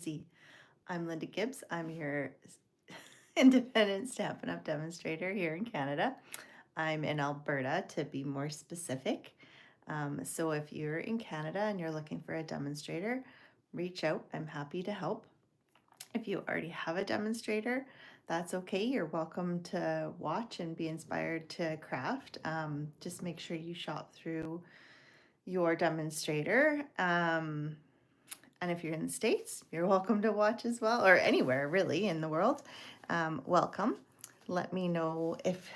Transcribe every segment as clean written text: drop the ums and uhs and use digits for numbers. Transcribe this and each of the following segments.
See, I'm Linda Gibbs. I'm your independent Stampin' Up! Demonstrator here in Canada. I'm in Alberta to be more specific. So if you're in Canada and you're looking for a demonstrator, reach out. I'm happy to help. If you already have a demonstrator, that's okay. You're welcome to watch and be inspired to craft. Just make sure you shop through your demonstrator. And if you're in the States, you're welcome to watch as well, or anywhere really in the world. Welcome. Let me know if,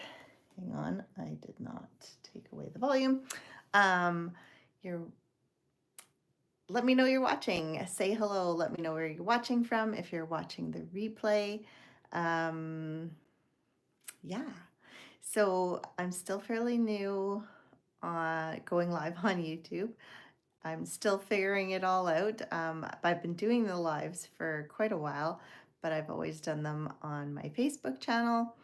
hang on, I did not take away the volume. You're, let me know you're watching. Say hello. Let me know where you're watching from. If you're watching the replay, um, yeah. So I'm still fairly new going live on YouTube. I'm still figuring it all out. I've been doing the lives for quite a while, but I've always done them on my Facebook channel.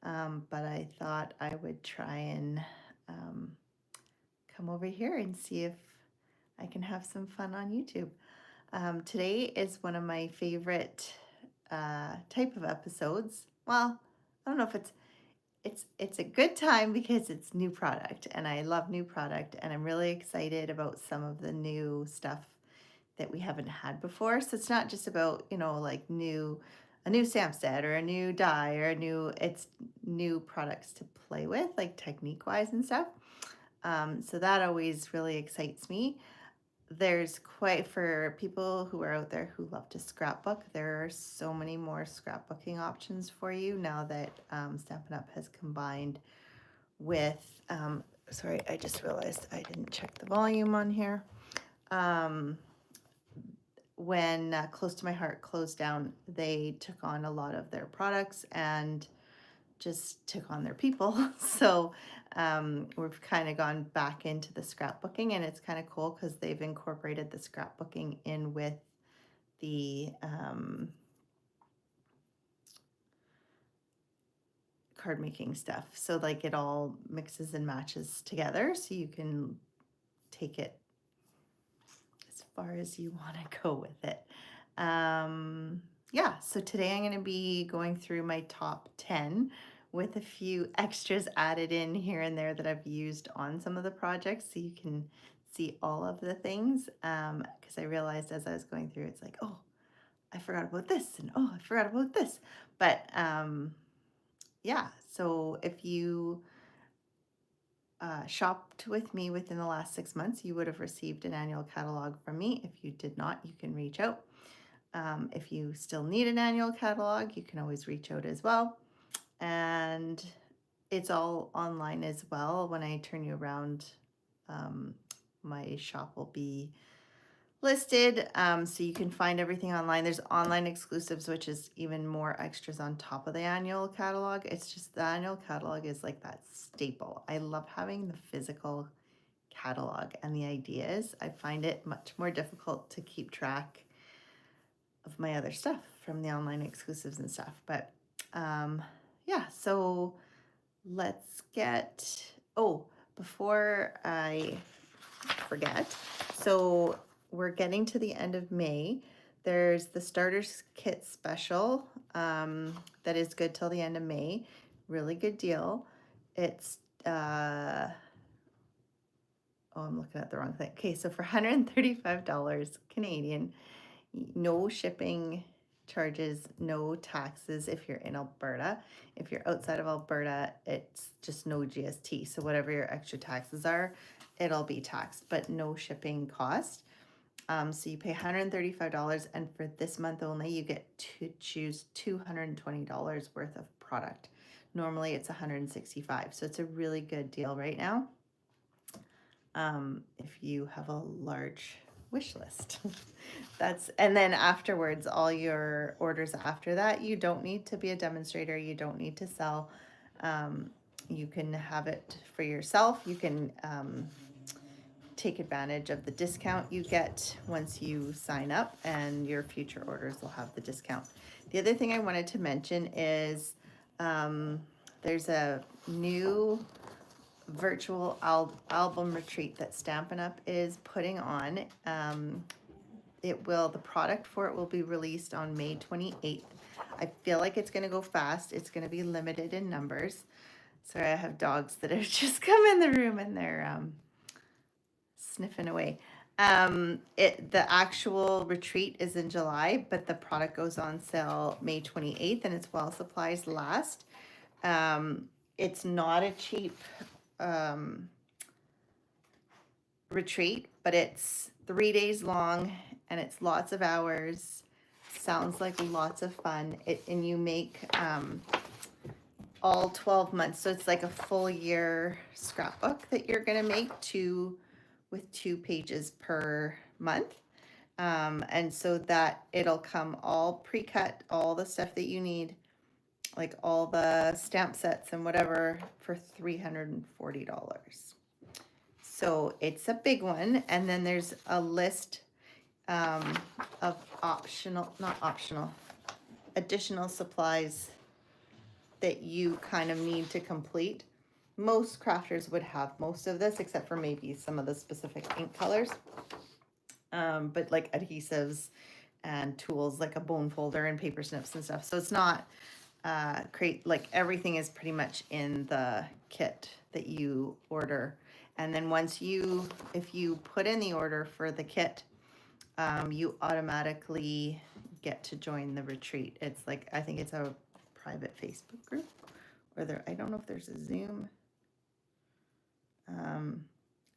But I thought I would try and um, come over here and see if I can have some fun on YouTube. Today is one of my favorite type of episodes. Well, I don't know if it's a good time because it's new product and I love new product and I'm really excited about some of the new stuff that we haven't had before. So it's not just about, like a new stamp set or a new die or it's new products to play with, like technique wise and stuff. So that always really excites me. There's quite, for people who are out there who love to scrapbook, there are so many more scrapbooking options for you now that Stampin' Up! Has combined with, sorry, I just realized I didn't check the volume on here. When Close to My Heart closed down, they took on a lot of their products and just took on their people. So we've kind of gone back into the scrapbooking, and it's kind of cool because they've incorporated the scrapbooking in with the card making stuff. So like it all mixes and matches together, so you can take it as far as you want to go with it. Yeah, so today I'm going to be going through my top 10 with a few extras added in here and there that I've used on some of the projects, so you can see all of the things. Because I realized as I was going through, it's like, oh, I forgot about this, and oh, I forgot about this. But yeah, so if you shopped with me within the last 6 months, you would have received an annual catalog from me. If you did not, you can reach out. If you still need an annual catalog, you can always reach out as well. And it's all online as well. When I turn you around, my shop will be listed, so you can find everything online. There's online exclusives, which is even more extras on top of the annual catalog. It's just the annual catalog is like that staple. I love having the physical catalog and the ideas. I find it much more difficult to keep track of my other stuff from the online exclusives and stuff. But yeah, so let's get, oh, before I forget, so we're getting to the end of May. There's the starters kit special that is good till the end of May. Really good deal. It's oh, I'm looking at the wrong thing. Okay, so for $135 Canadian, no shipping charges, no taxes if you're in Alberta. If you're outside of Alberta, it's just no GST. So whatever your extra taxes are, it'll be taxed, but no shipping cost. So you pay $135, and for this month only, you get to choose $220 worth of product. Normally it's $165, so it's a really good deal right now. If you have a large wish list. And then afterwards, all your orders after that, you don't need to be a demonstrator, you don't need to sell. You can have it for yourself. You can take advantage of the discount you get once you sign up, and your future orders will have the discount. The other thing I wanted to mention is there's a new virtual album retreat that Stampin' Up! Is putting on. the product for it will be released on May 28th. I feel like it's going to go fast. It's going to be limited in numbers. Sorry, I have dogs that have just come in the room and they're sniffing away. The actual retreat is in July, but the product goes on sale May 28th, and it's while supplies last. It's not a cheap retreat, but it's 3 days long and it's lots of hours. Sounds like lots of fun. And you make all 12 months. So it's like a full year scrapbook that you're going to make with 2 pages per month. And so that it'll come all pre-cut, all the stuff that you need, like all the stamp sets and whatever, for $340. So it's a big one. And then there's a list of additional supplies that you kind of need to complete. Most crafters would have most of this, except for maybe some of the specific ink colors. But like adhesives and tools like a bone folder and paper snips and stuff. So it's not like everything is pretty much in the kit that you order. And then if you put in the order for the kit, you automatically get to join the retreat. It's like, I think it's a private Facebook group, or I don't know if there's a Zoom.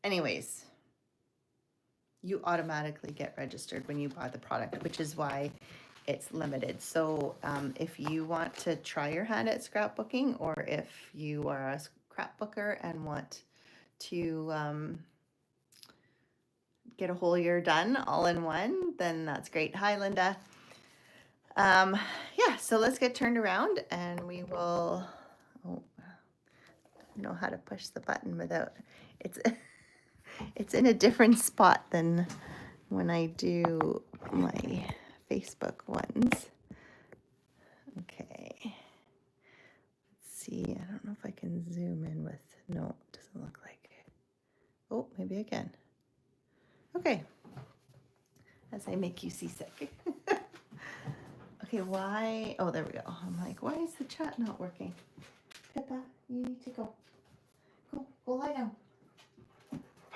Anyways, you automatically get registered when you buy the product, which is why it's limited. So if you want to try your hand at scrapbooking, or if you are a scrapbooker and want to get a whole year done all in one, then that's great. Hi, Linda. Yeah, so let's get turned around and we will, know how to push the button without, it's in a different spot than when I do my Facebook ones. Okay. Let's see. I don't know if I can zoom in with, no, it doesn't look like it. Oh, maybe I can. Okay. As I make you seasick. Okay, why? Oh, there we go. I'm like, why is the chat not working? Pippa, you need to go. Go lie down.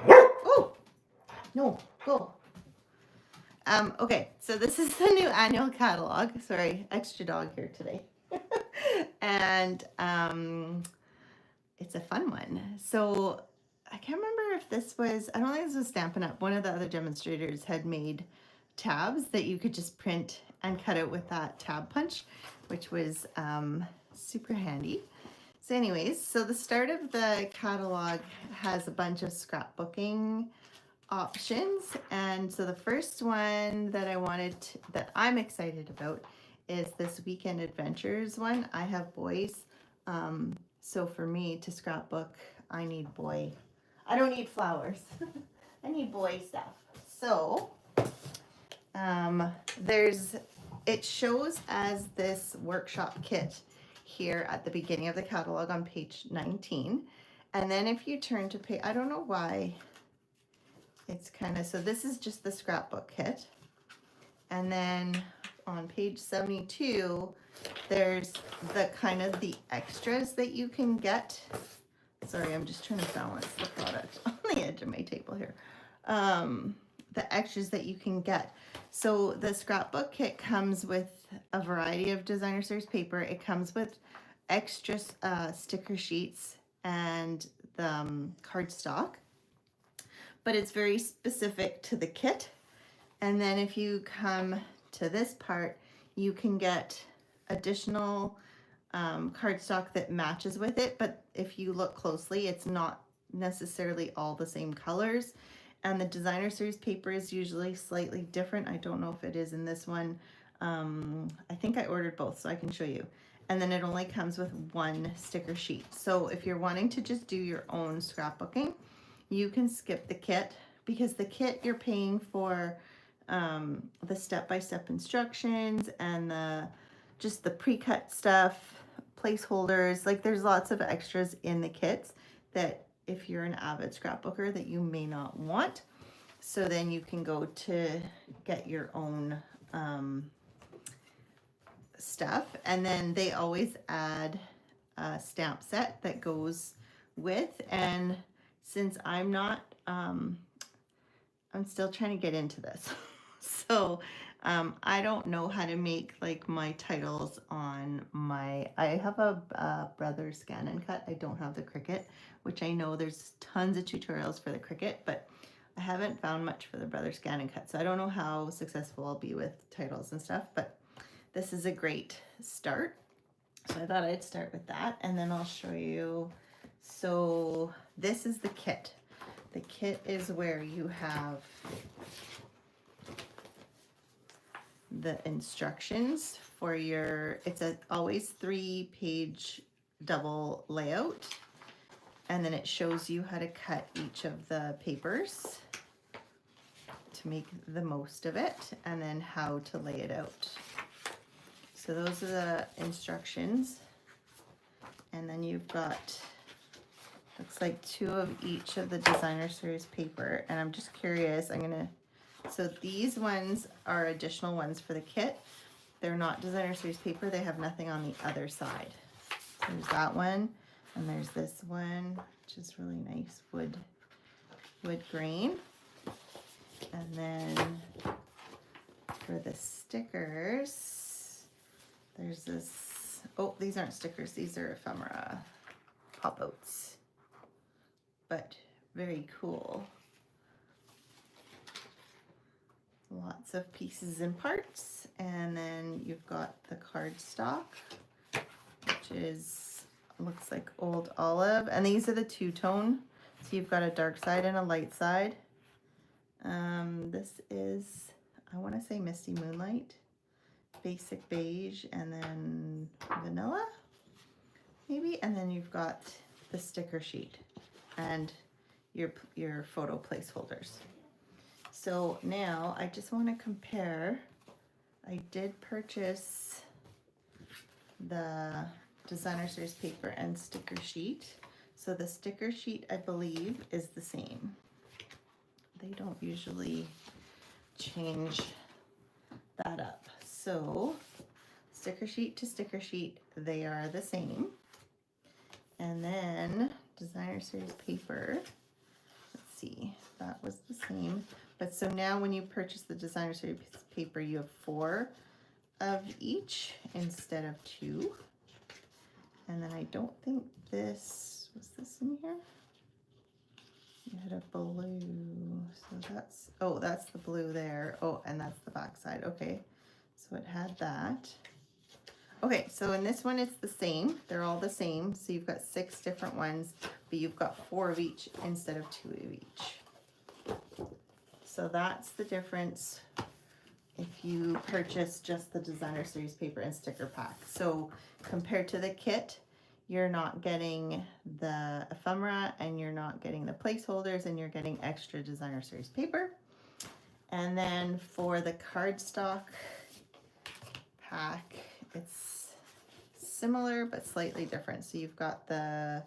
Oh, no, go. Okay, so this is the new annual catalog. Sorry, extra dog here today. And it's a fun one. So I can't remember if this was, I don't think this was Stampin' Up. One of the other demonstrators had made tabs that you could just print and cut out with that tab punch, which was super handy. So anyways, so the start of the catalog has a bunch of scrapbooking options. And so the first one that that I'm excited about is this weekend adventures one. I have boys. So for me to scrapbook, I need boy. I don't need flowers. I need boy stuff. So it shows as this workshop kit here at the beginning of the catalog on page 19. And then if you turn to page, I don't know why it's kind of, so this is just the scrapbook kit. And then on page 72, there's the kind of the extras that you can get. Sorry, I'm just trying to balance the product on the edge of my table here. The extras that you can get. So the scrapbook kit comes with a variety of designer series paper. It comes with extra sticker sheets and the cardstock, but it's very specific to the kit. And then if you come to this part, you can get additional cardstock that matches with it. But if you look closely, it's not necessarily all the same colors. And the designer series paper is usually slightly different. I don't know if it is in this one. I think I ordered both, so I can show you. And then it only comes with one sticker sheet. So if you're wanting to just do your own scrapbooking, you can skip the kit, because the kit you're paying for the step-by-step instructions and just the pre-cut stuff, placeholders. Like there's lots of extras in the kits that if you're an avid scrapbooker that you may not want. So then you can go to get your own stuff. And then they always add a stamp set that goes with. And since I'm not, I'm still trying to get into this. So I don't know how to make like my titles on my, I have a Brother Scan and Cut. I don't have the Cricut, which I know there's tons of tutorials for the Cricut, but I haven't found much for the Brother Scan and Cut. So I don't know how successful I'll be with titles and stuff, but this is a great start. So I thought I'd start with that, and then I'll show you. So this is the kit. The kit is where you have the instructions for your, it's a always 3-page double layout, and then it shows you how to cut each of the papers to make the most of it, and then how to lay it out. So those are the instructions, and then you've got, looks like 2 of each of the designer series paper. And I'm just curious, so these ones are additional ones for the kit. They're not designer series paper, they have nothing on the other side. So there's that one, and there's this one, which is really nice, wood grain. And then for the stickers, there's this, oh, these aren't stickers, these are ephemera pop-outs, but very cool. Lots of pieces and parts. And then you've got the cardstock, which is, looks like old olive, and these are the 2-tone, so you've got a dark side and a light side. This is, I want to say Misty Moonlight, basic beige, and then vanilla maybe, and then you've got the sticker sheet and your photo placeholders. So now I just want to compare. I did purchase the designer series paper and sticker sheet. So the sticker sheet, I believe, is the same. They don't usually change that up. So sticker sheet to sticker sheet, they are the same. And then designer series paper, let's see, that was the same. But so now when you purchase the designer series paper, you have 4 of each instead of 2. And then I don't think this, was this in here? You had a blue, so that's, oh, that's the blue there. Oh, and that's the back side. Okay, so it had that. Okay, so in this one, it's the same. They're all the same. So you've got 6 different ones, but you've got 4 of each instead of 2 of each. So that's the difference if you purchase just the designer series paper and sticker pack. So compared to the kit, you're not getting the ephemera, and you're not getting the placeholders, and you're getting extra designer series paper. And then for the cardstock pack, it's similar but slightly different. So you've got the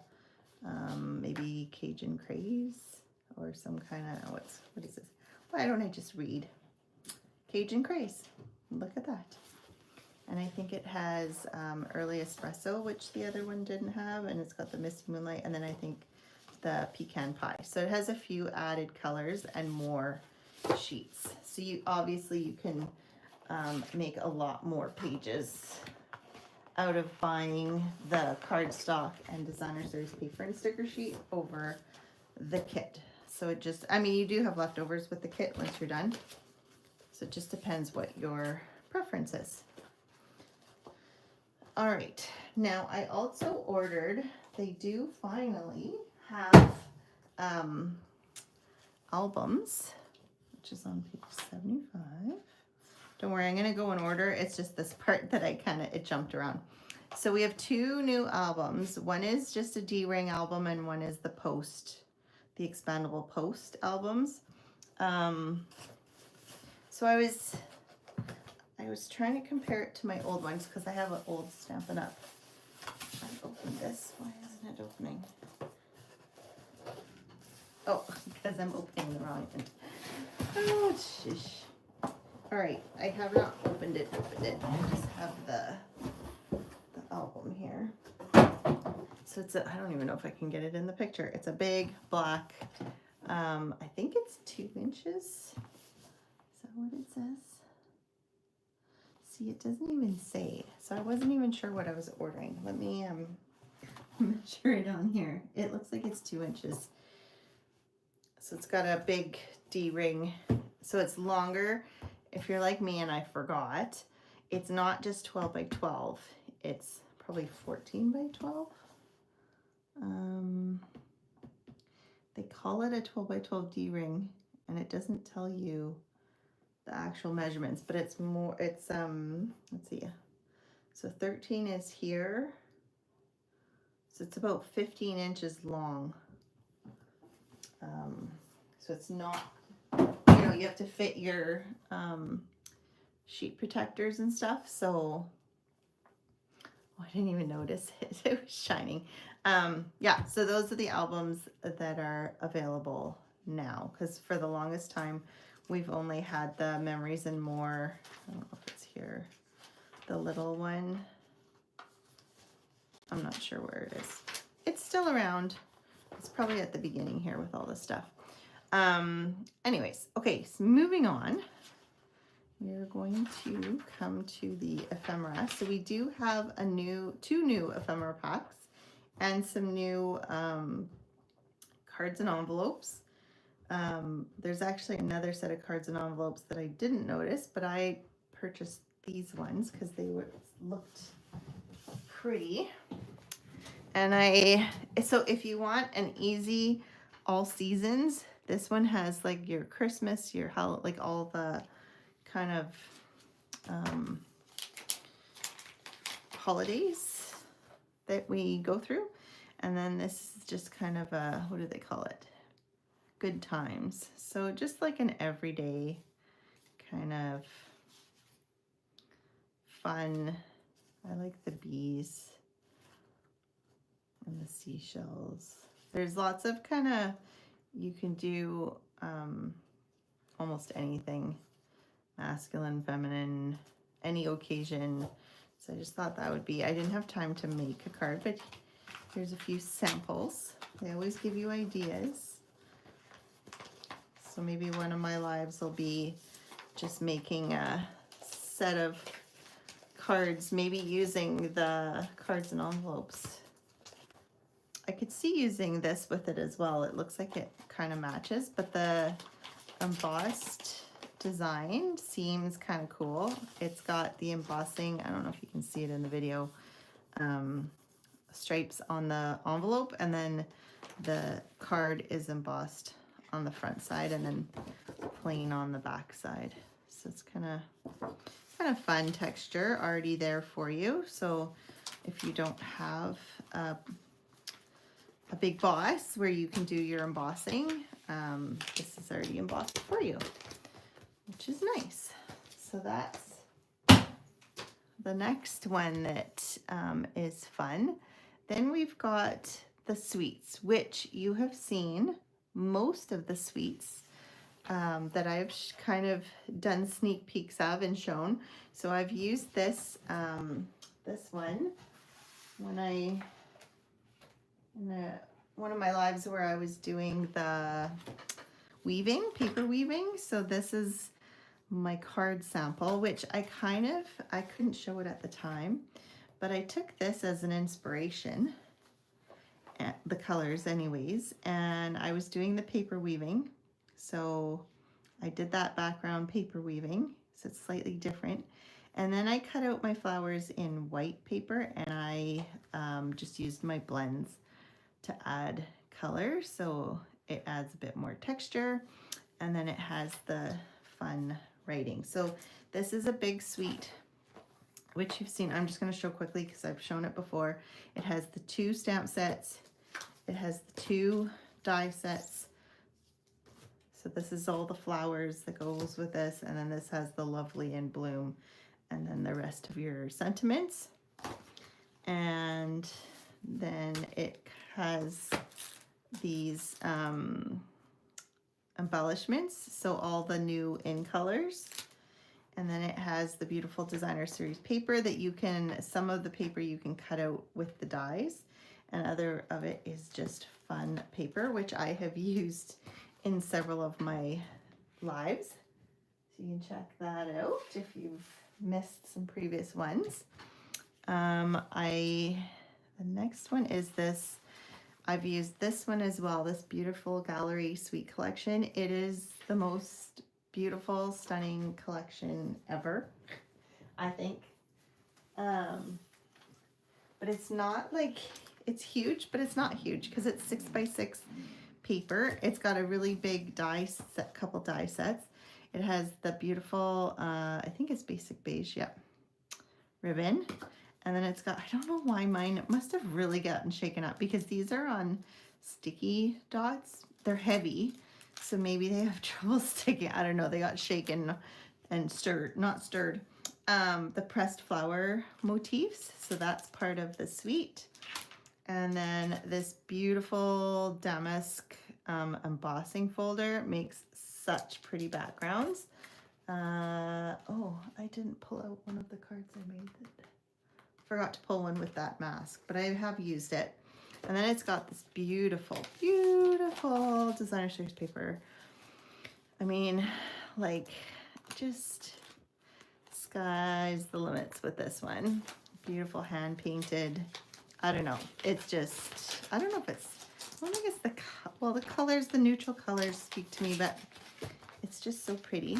maybe Cajun craze or some kind of, what is this? Why don't I just read? Cajun craze. Look at that. And I think it has early espresso, which the other one didn't have, and it's got the Misty Moonlight, and then I think the pecan pie. So it has a few added colors and more sheets. So you can make a lot more pages out of buying the cardstock and designer series paper and sticker sheet over the kit. So it just, I mean, you do have leftovers with the kit once you're done. So it just depends what your preference is. All right, now I also ordered, they do finally have albums, which is on page 75. Don't worry, I'm gonna go in order. It's just this part that it jumped around. So we have 2 new albums. One is just a D-ring album, and one is the expandable post albums. So I was trying to compare it to my old ones because I have an old Stampin' Up. I opened this. Why isn't it opening? Oh, because I'm opening the wrong end. Oh, sheesh. All right, I have not opened it. I just have the album here. So it's I don't even know if I can get it in the picture. It's a big black, I think it's 2 inches. Is that what it says? See, it doesn't even say. So I wasn't even sure what I was ordering. Let me measure it on here. It looks like it's 2 inches. So it's got a big D-ring. So it's longer. If you're like me and I forgot, it's not just 12 by 12. It's probably 14 by 12. They call it a 12 by 12 D-ring, and it doesn't tell you the actual measurements, but it's more, it's, let's see. So 13 is here. So it's about 15 inches long. So it's not, you have to fit your sheet protectors and stuff. So I didn't even notice it. It was shining. Yeah, so those are the albums that are available now, because for the longest time we've only had the Memories and More. I don't know if it's here. The little one. I'm not sure where it is. It's still around. It's probably at the beginning here with all this stuff. Anyways, okay, so moving on. We're going to come to the ephemera. So we do have two new ephemera packs and some new cards and envelopes. There's actually another set of cards and envelopes that I didn't notice, but I purchased these ones because they looked pretty. And so if you want an easy all seasons, this one has like your Christmas, your like all the kind of holidays that we go through. And then this is just kind of a, what do they call it? Good times. So just like an everyday kind of fun. I like the bees and the seashells. There's lots of kind of, you can do almost anything. Masculine, feminine, any occasion. So I just thought that would be, I didn't have time to make a card, but here's a few samples. They always give you ideas. So maybe one of my lives will be just making a set of cards, maybe using the cards and envelopes. I could see using this with it as well. It looks like it kind of matches, but the embossed design seems kind of cool. It's got the embossing, I don't know if you can see it in the video, stripes on the envelope, and then the card is embossed on the front side and then plain on the back side. So it's kind of fun texture already there for you. So if you don't have a big boss where you can do your embossing, this is already embossed for you, which is nice. So that's the next one that is fun. Then we've got the sweets, which you have seen most of the sweets that I've kind of done sneak peeks of and shown. So I've used this this one when one of my lives where I was doing the weaving, paper weaving. So this is my card sample, which I couldn't show it at the time, but I took this as an inspiration, the colors anyways, and I was doing the paper weaving. So I did that background paper weaving, so it's slightly different. And then I cut out my flowers in white paper, and I just used my blends to add color, so it adds a bit more texture, and then it has the fun writing. So this is a big suite, which you've seen. I'm just going to show quickly because I've shown it before. It has the 2 stamp sets, it has the 2 die sets. So this is all the flowers that goes with this, and then this has the lovely in bloom, and then the rest of your sentiments. And then it has these embellishments, so all the new in colors. And then it has the beautiful designer series paper that you can, some of the paper you can cut out with the dies, and other of it is just fun paper, which I have used in several of my lives. So you can check that out if you've missed some previous ones. The next one is this. I've used this one as well, this beautiful gallery suite collection. It is the most beautiful, stunning collection ever, I think. But it's not like, it's huge, but it's not huge because it's 6x6 paper. It's got a really big die set, couple die sets. It has the beautiful, I think it's basic beige, yeah, ribbon. And then it's got, I don't know why mine, it must have really gotten shaken up because these are on sticky dots. They're heavy, so maybe they have trouble sticking. I don't know, they got shaken and stirred, not stirred. The pressed flower motifs, so that's part of the suite. And then this beautiful damask embossing folder makes such pretty backgrounds. Oh, I didn't pull out one of the cards I made. Forgot to pull one with that mask, but I have used it. And then it's got this beautiful, beautiful designer series paper. I mean, like, just sky's the limits with this one. Beautiful hand painted. I don't know. It's just, I don't know if it's, I don't think it's the, well, the colors, the neutral colors speak to me, but it's just so pretty.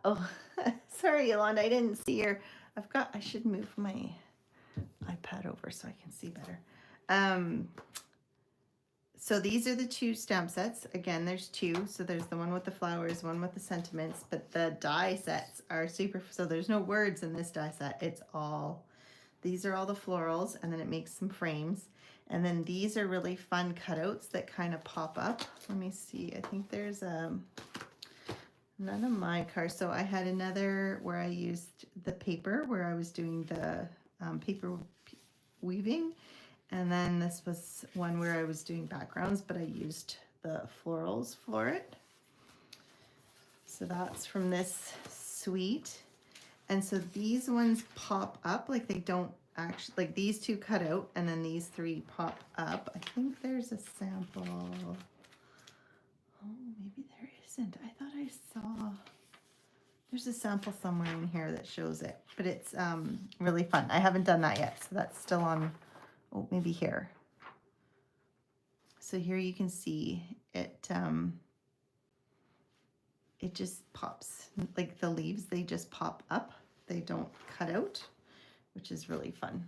Oh, sorry, Yolanda, I didn't see your, I should move my iPad over so I can see better. So these are the two stamp sets. Again, there's two. So there's the one with the flowers, one with the sentiments, but the die sets are super, so there's no words in this die set. It's all, these are all the florals, and then it makes some frames. And then these are really fun cutouts that kind of pop up. Let me see, I think there's none of my cards. So I had another where I used the paper, where I was doing the paper weaving. And then this was one where I was doing backgrounds, but I used the florals for it. So that's from this suite. And so these ones pop up, like they don't actually, like these two cut out and then these three pop up. I think there's a sample. Oh, maybe there isn't. I thought I saw, there's a sample somewhere in here that shows it, but it's really fun. I haven't done that yet, so that's still on, oh, maybe here. So here you can see it, it just pops, like the leaves, they just pop up. They don't cut out, which is really fun.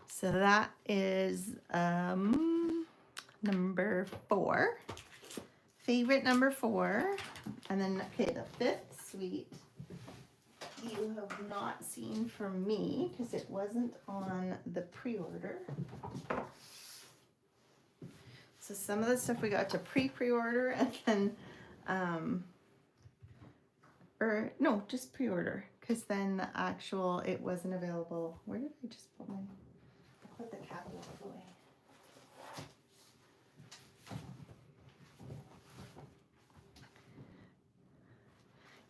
So that is number 4. Favorite number 4. And then, okay, the 5th suite you have not seen from me because it wasn't on the pre-order. So some of the stuff we got to pre-order and then, or no, just pre-order, because then the actual, it wasn't available. Where did I just put my, I put the catalog away.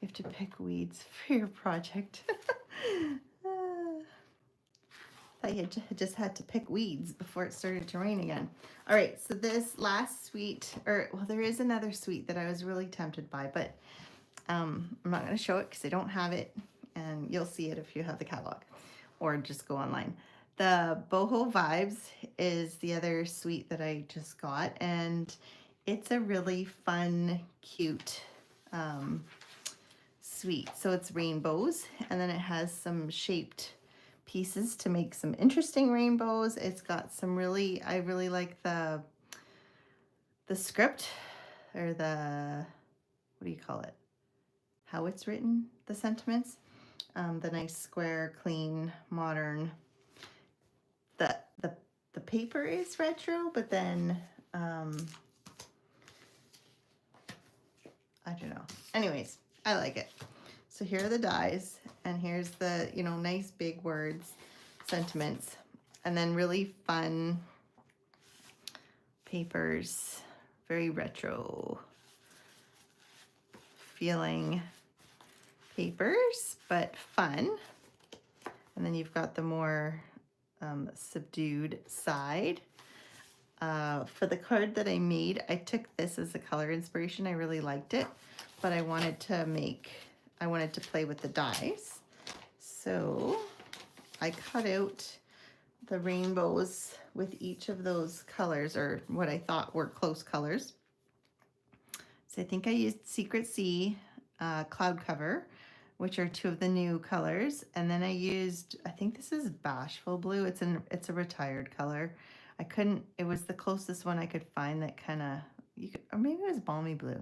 You have to pick weeds for your project. I just had to pick weeds before it started to rain again. All right, so this last suite, or well, there is another suite that I was really tempted by, but I'm not going to show it because I don't have it, and you'll see it if you have the catalog, or just go online. The Boho Vibes is the other suite that I just got, and it's a really fun, cute suite. So it's rainbows, and then it has some shaped pieces to make some interesting rainbows. It's got some really, I really like the script, or the, what do you call it? How it's written, the sentiments. The nice square, clean, modern. The paper is retro, but then I don't know. Anyways, I like it. So here are the dies, and here's the, you know, nice big words, sentiments, and then really fun papers, very retro feeling papers, but fun. And then you've got the more subdued side. For the card that I made, I took this as a color inspiration. I really liked it, but I wanted to play with the dies. So I cut out the rainbows with each of those colors, or what I thought were close colors. So I think I used Secret Sea, Cloud Cover, which are two of the new colors. And then I used, I think this is Bashful Blue. It's a retired color. It was the closest one I could find that kind of, or maybe it was Balmy Blue.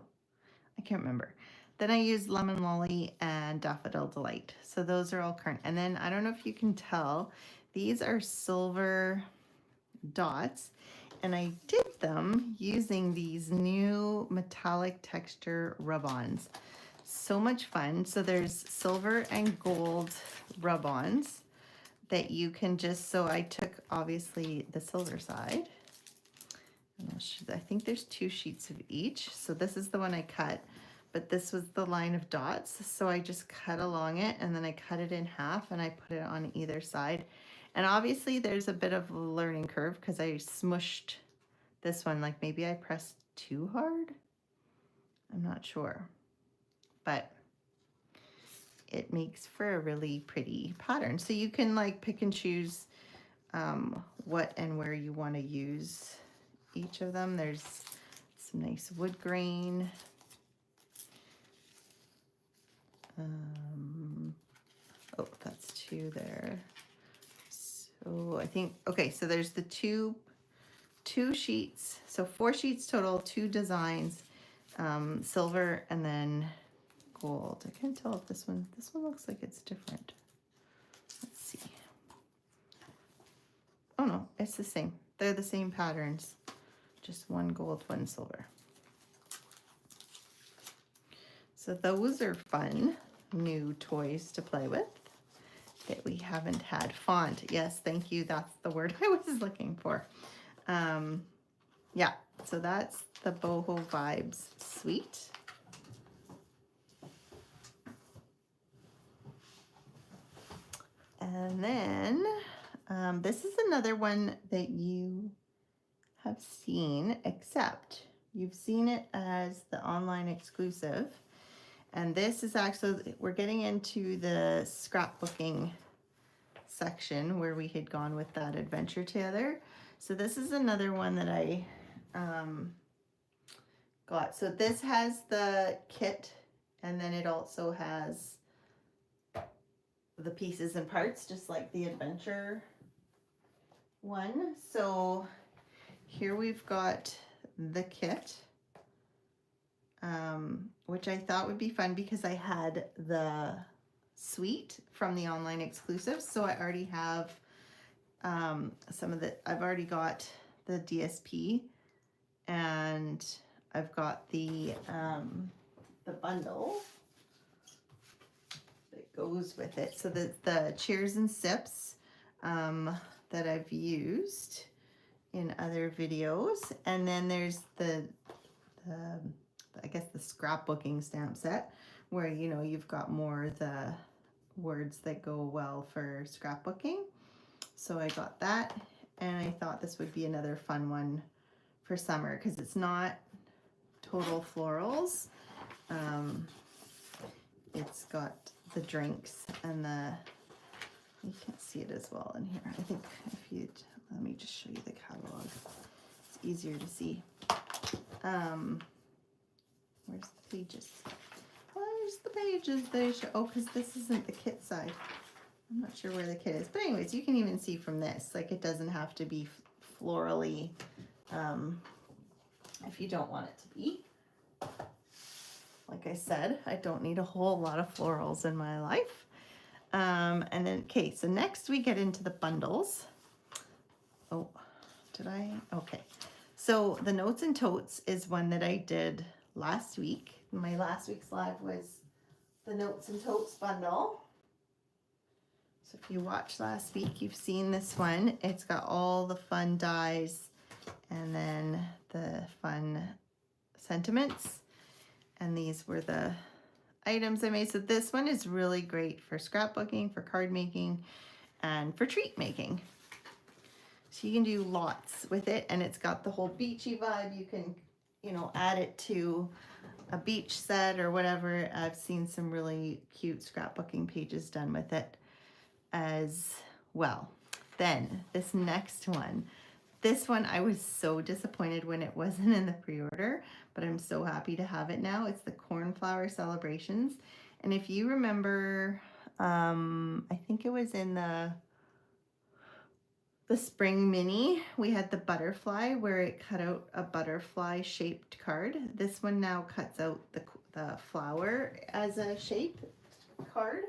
I can't remember. Then I used Lemon Lolly and Daffodil Delight. So those are all current. And then I don't know if you can tell, these are silver dots. And I did them using these new metallic texture rub-ons. So much fun. So there's silver and gold rub-ons that you can just, so I took obviously the silver side. And I think there's 2 sheets of each. So this is the one I cut, but this was the line of dots. So I just cut along it and then I cut it in half and I put it on either side. And obviously there's a bit of a learning curve because I smushed this one, like maybe I pressed too hard. I'm not sure, but it makes for a really pretty pattern. So you can like pick and choose what and where you want to use each of them. There's some nice wood grain. Oh, that's 2 there. So I think, okay, so there's the two sheets. So 4 sheets total, 2 designs, silver and then gold. I can't tell if this one looks like it's different. Let's see. Oh no, it's the same. They're the same patterns, just 1 gold, 1 silver. So those are fun new toys to play with that we haven't had. Font, yes, thank you. That's the word I was looking for. Yeah, so that's the Boho Vibes Suite. And then this is another one that you have seen, except you've seen it as the online exclusive. And this is actually, we're getting into the scrapbooking section where we had gone with that adventure together. So this is another one that I got. So this has the kit, and then it also has the pieces and parts, just like the adventure one. So here we've got the kit, which I thought would be fun because I had the suite from the online exclusive. So I already have I've already got the DSP, and I've got the bundle that goes with it. So the cheers and sips that I've used in other videos, and then there's the I guess the scrapbooking stamp set where you've got more the words that go well for scrapbooking. So I got that, and I thought this would be another fun one for summer because it's not total florals. It's got the drinks and you can't see it as well in here. I think let me just show you the catalog. It's easier to see. Where's the pages? Where's the pages they show? Oh, because this isn't the kit side. I'm not sure where the kit is. But anyways, you can even see from this, like it doesn't have to be florally if you don't want it to be. Like I said, I don't need a whole lot of florals in my life. And then, okay, so next we get into the bundles. Oh, did I? Okay. So the Notes and Totes is one that I did last week. My last week's live was the Notes and Totes bundle. So if you watched last week, you've seen this one. It's got all the fun dies and then the fun sentiments. And these were the items I made. So this one is really great for scrapbooking, for card making, and for treat making. So you can do lots with it, and it's got the whole beachy vibe. You can, you know, add it to a beach set or whatever. I've seen some really cute scrapbooking pages done with it as well. Then this next one, this one I was so disappointed when it wasn't in the pre-order, but I'm so happy to have it now. It's the Cornflower Celebrations. And if you remember, I think it was in the spring mini, we had the butterfly where it cut out a butterfly shaped card. This one now cuts out the flower as a shape card.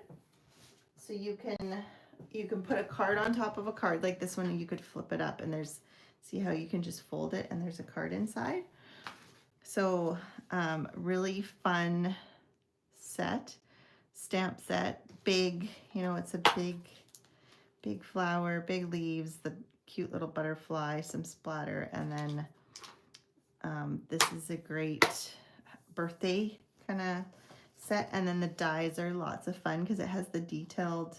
So you can put a card on top of a card like this one, and you could flip it up, and there's, see how you can just fold it and there's a card inside. So really fun set, stamp set, big, you know, it's a big flower, big leaves, the cute little butterfly, some splatter, and then this is a great birthday kind of set. And then the dies are lots of fun because it has the detailed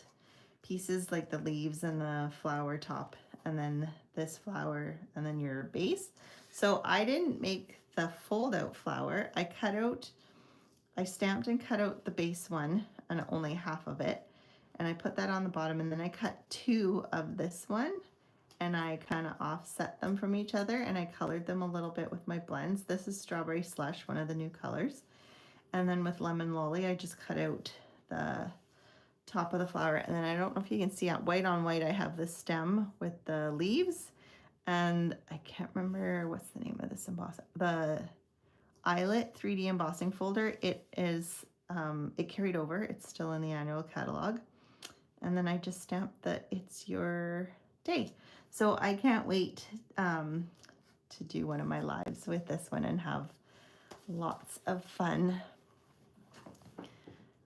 pieces like the leaves and the flower top, and then this flower, and then your base. So I didn't make the fold out flower. I stamped and cut out the base one and only half of it, and I put that on the bottom, and then I cut 2 of this one, and I kind of offset them from each other, and I colored them a little bit with my blends. This is Strawberry Slush, one of the new colors. And then with Lemon Lolly, I just cut out the top of the flower, and then I don't know if you can see white on white, I have the stem with the leaves, and I can't remember what's the name of this embossing, the Eyelet 3D embossing folder. It is it carried over, it's still in the annual catalog. And then I just stamped that it's your day. So I can't wait to do one of my lives with this one and have lots of fun.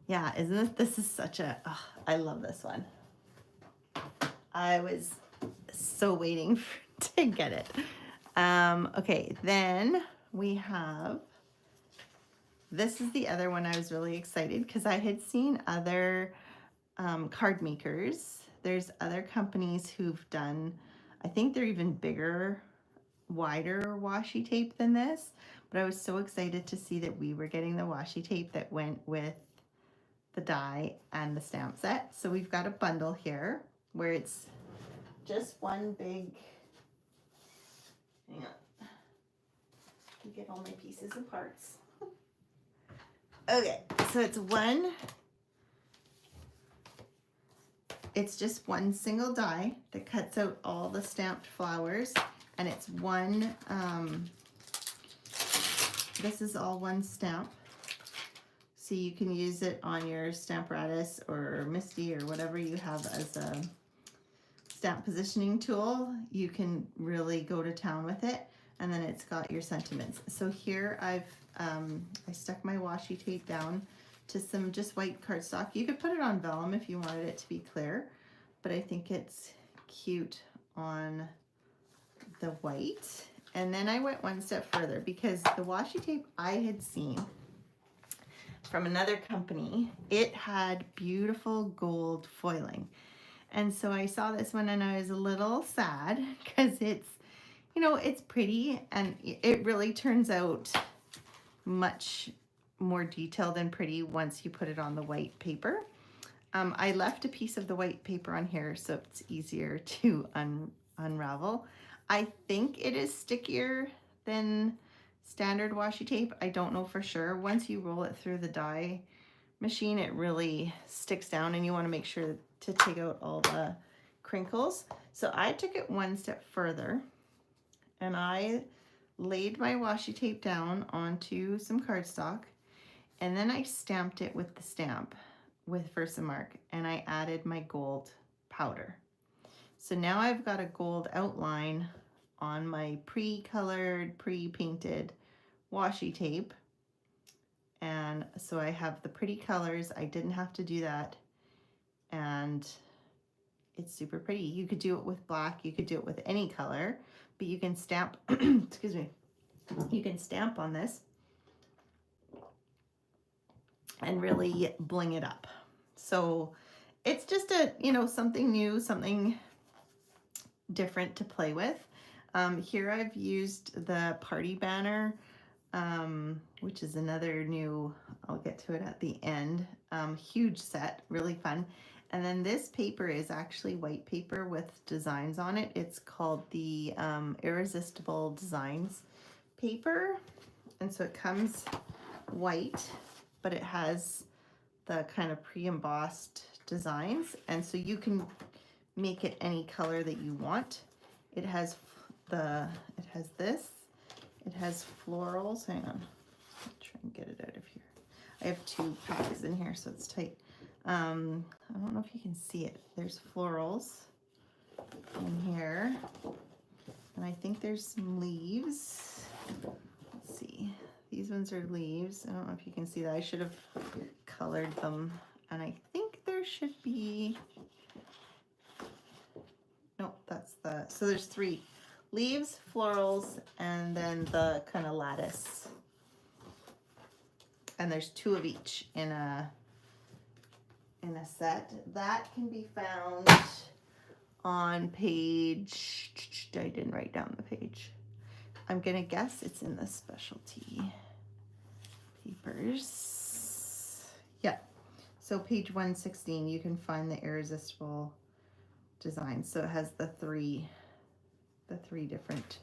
Yeah, isn't this is such a, oh, I love this one. I was so waiting to get it. Okay, then we have, this is the other one I was really excited because I had seen other card makers. There's other companies who've done, I think they're even bigger, wider washi tape than this, but I was so excited to see that we were getting the washi tape that went with the die and the stamp set. So we've got a bundle here where it's just one big, hang on, I get all my pieces and parts. Okay, so it's just one single die that cuts out all the stamped flowers, and it's one, this is all one stamp. So you can use it on your Stamparatus or Misty or whatever you have as a stamp positioning tool. You can really go to town with it, and then it's got your sentiments. So here I stuck my washi tape down to some just white cardstock. You could put it on vellum if you wanted it to be clear, but I think it's cute on the white. And then I went one step further because the washi tape I had seen from another company, it had beautiful gold foiling. And so I saw this one and I was a little sad because it's, you know, it's pretty and it really turns out much more detailed and pretty once you put it on the white paper. I left a piece of the white paper on here so it's easier to unravel. I think it is stickier than standard washi tape. I don't know for sure. Once you roll it through the die machine, it really sticks down, and you want to make sure to take out all the crinkles. So I took it one step further, and I laid my washi tape down onto some cardstock, and then I stamped it with the stamp with Versamark, and I added my gold powder. So now I've got a gold outline on my pre-colored, pre-painted washi tape. And so I have the pretty colors. I didn't have to do that. And it's super pretty. You could do it with black, you could do it with any color, but you can stamp, excuse me, you can stamp on this and really bling it up. So it's just a, you know, something new, something different to play with. Here I've used the party banner, which is another new, I'll get to it at the end, huge set, really fun. And then this paper is actually white paper with designs on it. It's called the Irresistible Designs paper. And so it comes white, but it has the kind of pre-embossed designs. And so you can make it any color that you want. It has this, it has florals. Hang on, I'll try and get it out of here. I have 2 packs in here, so it's tight. I don't know if you can see it. There's florals in here, and I think there's some leaves. Let's see. These ones are leaves. I don't know if you can see that. I should have colored them, and I think there should be, no, that's the, so there's 3 leaves, florals, and then the kind of lattice. And there's 2 of each in a set. That can be found on page, I didn't write down the page. I'm gonna guess it's in the specialty papers. Yeah, so page 116, you can find the Irresistible Designs. So it has the three different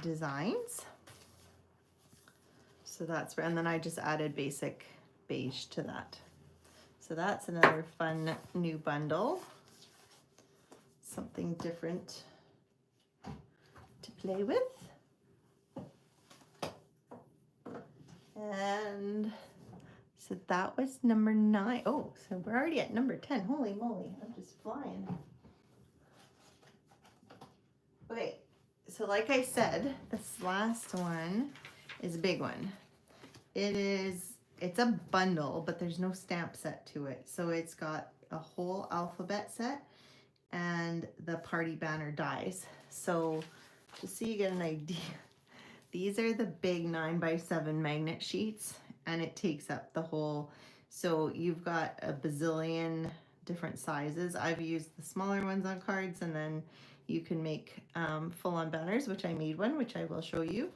designs. So that's, and then I just added basic beige to that. So that's another fun new bundle. Something different to play with. And so that was number 9. Oh, so we're already at number 10. Holy moly, I'm just flying. Okay, so like I said, this last one is a big one. It's a bundle, but there's no stamp set to it. So it's got a whole alphabet set and the party banner dies. So just so you get an idea, these are the big 9x7 magnet sheets, and it takes up the whole, so you've got a bazillion different sizes. I've used the smaller ones on cards, and then you can make full-on banners, which I made one, which I will show you.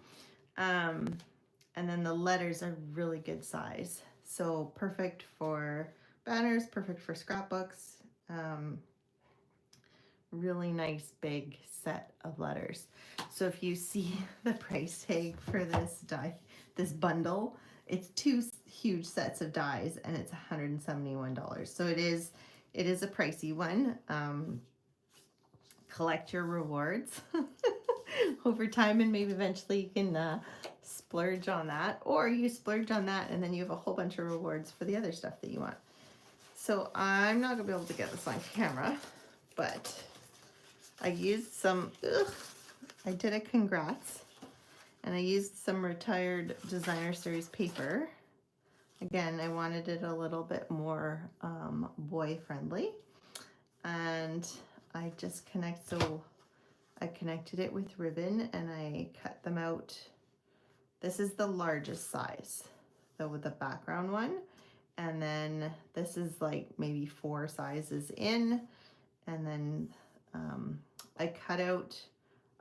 And then the letters are really good size. So perfect for banners, perfect for scrapbooks. Really nice big set of letters. So if you see the price tag for this bundle, it's 2 huge sets of dies, and it's $171. So it is a pricey one. Collect your rewards over time, and maybe eventually you can splurge on that, or you splurge on that and then you have a whole bunch of rewards for the other stuff that you want. So I'm not gonna be able to get this on camera, but I used some, I did a congrats, and I used some retired designer series paper. Again, I wanted it a little bit more boy friendly, and I just I connected it with ribbon, and I cut them out. This is the largest size, though, with the background one. And then this is like maybe 4 sizes in. And then I cut out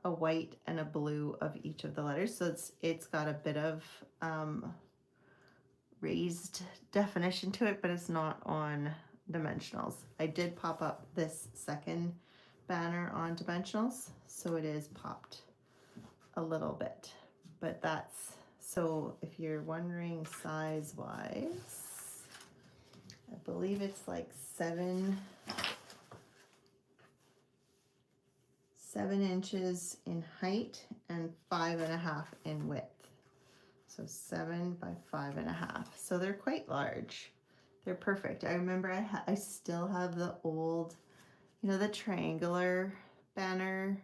a white and a blue of each of the letters. So it's got a bit of raised definition to it, but it's not on dimensionals. I did pop up this second banner on dimensionals, so it is popped a little bit. But that's, so if you're wondering size wise, I believe it's like 7 inches in height and 5.5 in width. So 7 by 5.5. So they're quite large. They're perfect. I remember I still have the old, you know, the triangular banner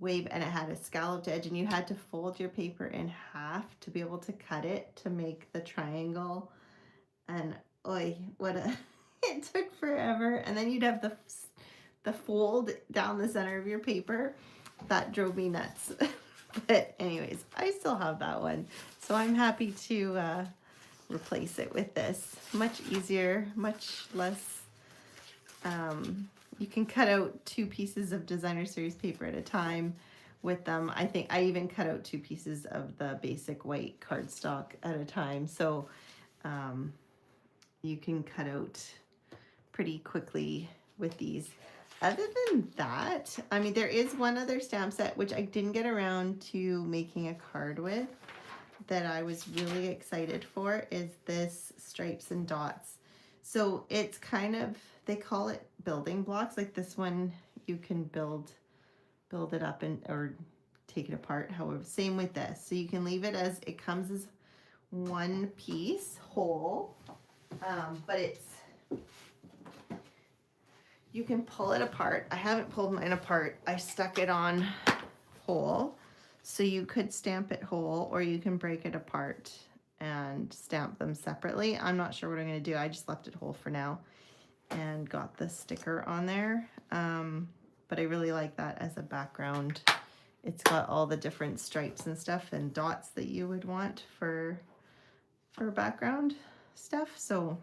wave, and it had a scalloped edge, and you had to fold your paper in half to be able to cut it to make the triangle. And oi, what a it took forever. And then you'd have the fold down the center of your paper, that drove me nuts. But anyways, I still have that one. So I'm happy to replace it with this. Much easier, much less. You can cut out 2 pieces of designer series paper at a time with them. I think I even cut out 2 pieces of the basic white cardstock at a time. So you can cut out pretty quickly with these. Other than that, I mean, there is one other stamp set which I didn't get around to making a card with that I was really excited for, is this stripes and dots. So it's kind of, they call it building blocks. Like this one, you can build it up and or take it apart. However, same with this. So you can leave it as, it comes as one piece whole, but it's, you can pull it apart. I haven't pulled mine apart. I stuck it on whole. So you could stamp it whole, or you can break it apart and stamp them separately. I'm not sure what I'm going to do. I just left it whole for now and got the sticker on there. But I really like that as a background. It's got all the different stripes and stuff and dots that you would want for background stuff. So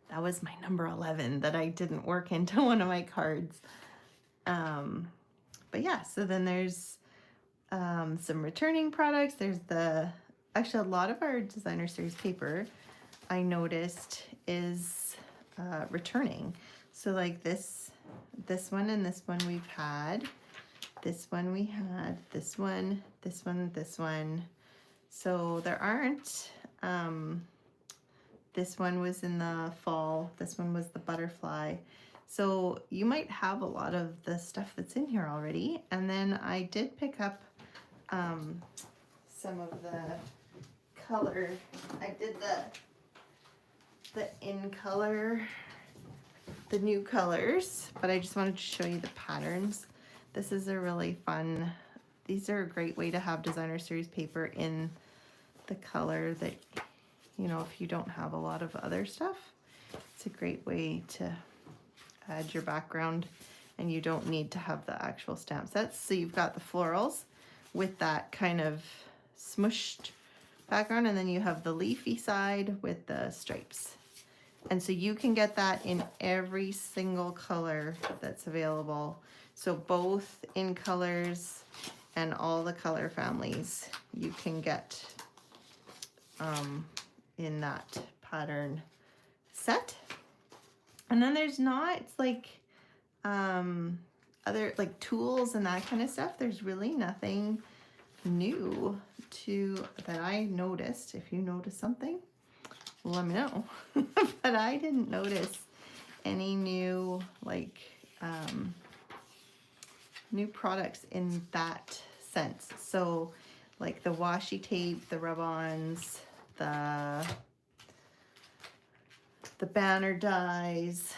that was my number 11 that I didn't work into one of my cards. But yeah, so then there's some returning products. There's actually a lot of our designer series paper I noticed is returning. So like this one and this one we've had. This one we had, this one, this one, this one. So there aren't, this one was in the fall, this one was the butterfly. So you might have a lot of the stuff that's in here already. And then I did pick up some of the color. I did the in color, the new colors, but I just wanted to show you the patterns. This is a really fun, these are a great way to have designer series paper in the color that, you know, if you don't have a lot of other stuff, it's a great way to add your background and you don't need to have the actual stamp sets. So you've got the florals with that kind of smushed background, and then you have the leafy side with the stripes. And so you can get that in every single color that's available. So both in colors and all the color families you can get in that pattern set. And then there's not, it's like other like tools and that kind of stuff. There's really nothing new that I noticed. If you notice something, let me know. But I didn't notice any new like new products in that sense. So like the washi tape, the rub-ons, the banner dies,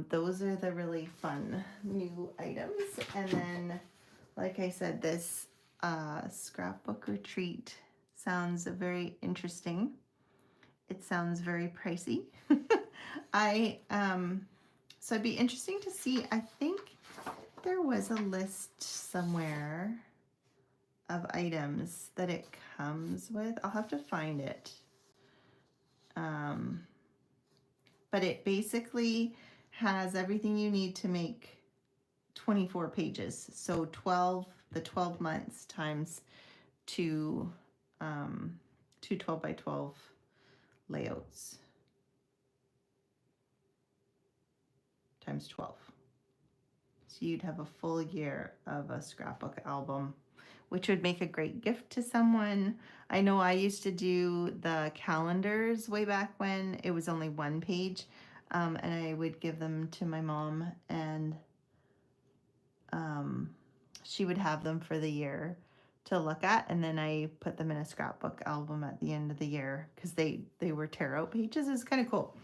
those are the really fun new items. And then like I said, this scrapbook retreat sounds very interesting. It sounds very pricey. So it'd be interesting to see. I think there was a list somewhere of items that it comes with. I'll have to find it. But it basically has everything you need to make 24 pages. So 12 months times two 12 by 12 layouts times 12. So you'd have a full year of a scrapbook album, which would make a great gift to someone. I know I used to do the calendars way back when it was only 1 page, and I would give them to my mom, and she would have them for the year to look at, and then I put them in a scrapbook album at the end of the year because they were tear out pages. It's kind of cool.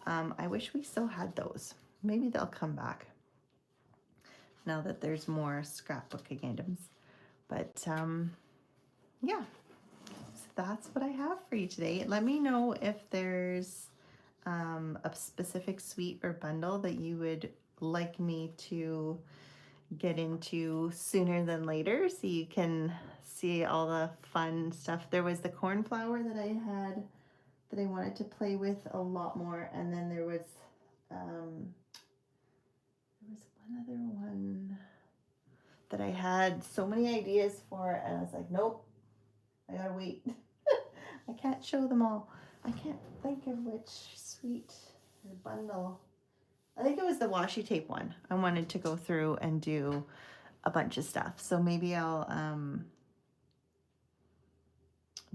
I wish we still had those. Maybe they'll come back now that there's more scrapbooking items. But yeah, so that's what I have for you today. Let me know if there's a specific suite or bundle that you would like me to get into sooner than later so you can see all the fun stuff. There was the cornflower that I had that I wanted to play with a lot more, and then there was one other one that I had so many ideas for, and I was like, nope, I gotta wait. I can't show them all. I can't think of which sweet bundle. I think it was the washi tape one. I wanted to go through and do a bunch of stuff. So maybe I'll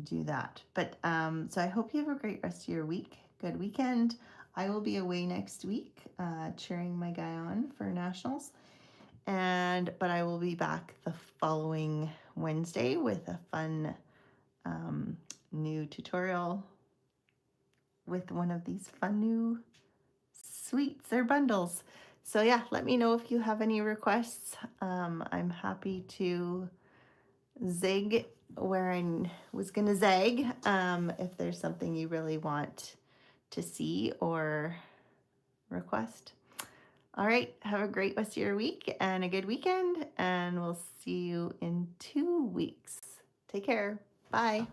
do that. But so I hope you have a great rest of your week. Good weekend. I will be away next week, cheering my guy on for nationals. But I will be back the following Wednesday with a fun new tutorial with one of these fun new sweets or bundles. So yeah, let me know if you have any requests. I'm happy to zig where I was gonna zag, if there's something you really want to see or request. All right, have a great rest of your week and a good weekend, and we'll see you in 2 weeks. Take care. Bye.